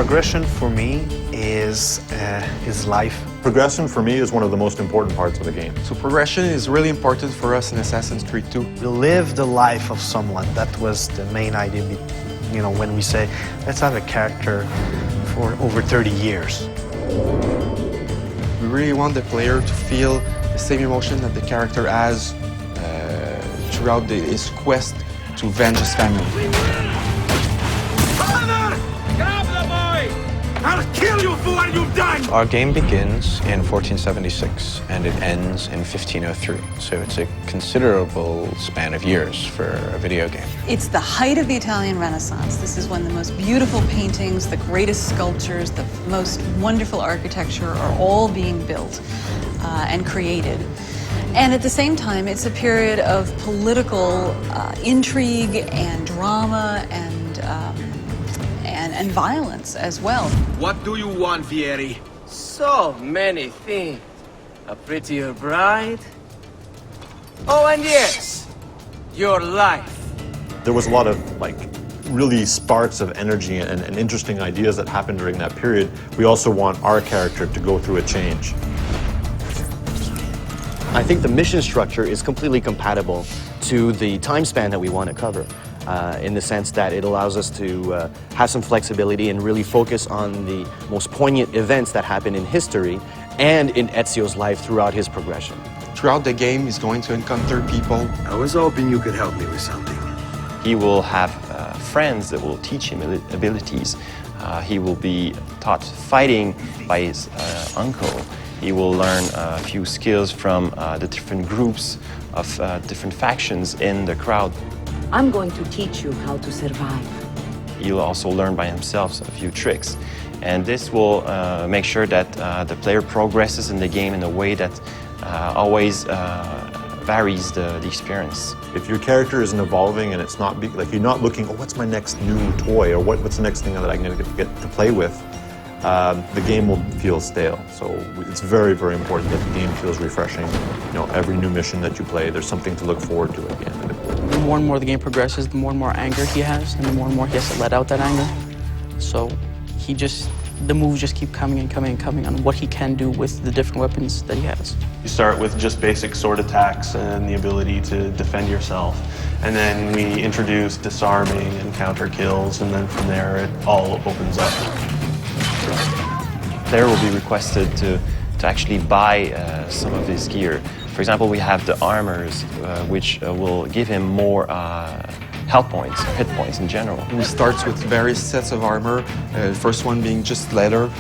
Progression for me is life. Progression for me is one of the most important parts of the game. So progression is really important for us in Assassin's Creed 2. You live the life of someone. That was the main idea, when we say, let's have a character for over 30 years. We really want the player to feel the same emotion that the character has throughout his quest to avenge his family. Grab the boy! I'll kill you for what you've done! Our game begins in 1476 and it ends in 1503. So it's a considerable span of years for a video game. It's the height of the Italian Renaissance. This is when the most beautiful paintings, the greatest sculptures, the most wonderful architecture are all being built and created. And at the same time, it's a period of political intrigue and drama and violence as well. What do you want, Vieri? So many things. A prettier bride. Oh, and yes, your life. There was a lot of really sparks of energy and interesting ideas that happened during that period. We also want our character to go through a change. I think the mission structure is completely compatible to the time span that we want to cover, in the sense that it allows us to have some flexibility and really focus on the most poignant events that happen in history and in Ezio's life throughout his progression. Throughout the game, he's going to encounter people. I was hoping you could help me with something. He will have friends that will teach him abilities. He will be taught fighting by his uncle. He will learn a few skills from the different groups of different factions in the crowd. I'm going to teach you how to survive. He'll also learn by himself a few tricks. And this will make sure that the player progresses in the game in a way that always varies the experience. If your character isn't evolving and it's not you're not looking, oh, what's my next new toy, or what's the next thing that I'm going to get to play with, the game will feel stale. So it's very, very important that the game feels refreshing. Every new mission that you play, there's something to look forward to again. The more and more the game progresses, the more and more anger he has, and the more he has to let out that anger. So the moves just keep coming and coming and coming on what he can do with the different weapons that he has. You start with just basic sword attacks and the ability to defend yourself. And then we introduce disarming and counter kills, and then from there it all opens up. Player will be requested to actually buy some of his gear. For example, we have the armors, which will give him more health points, hit points in general. He starts with various sets of armor, the first one being just leather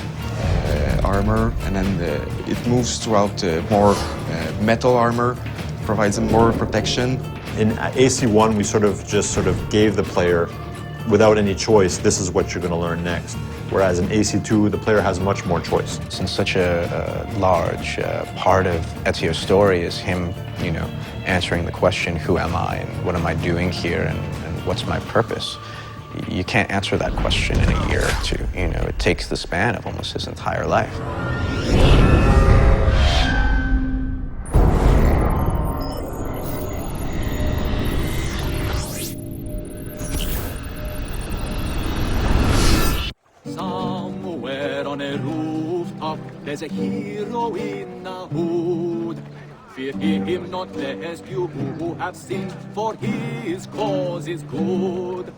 armor, and then it moves throughout more metal armor, provides him more protection. In AC1, we just gave the player, without any choice, this is what you're going to learn next. Whereas in AC2, the player has much more choice. Since such a large part of Ezio's story is him, answering the question, who am I and what am I doing here and what's my purpose? You can't answer that question in a year or two. It takes the span of almost his entire life. Somewhere on a rooftop, there's a hero in a hood. Fear him not, lest you who have sinned, for his cause is good.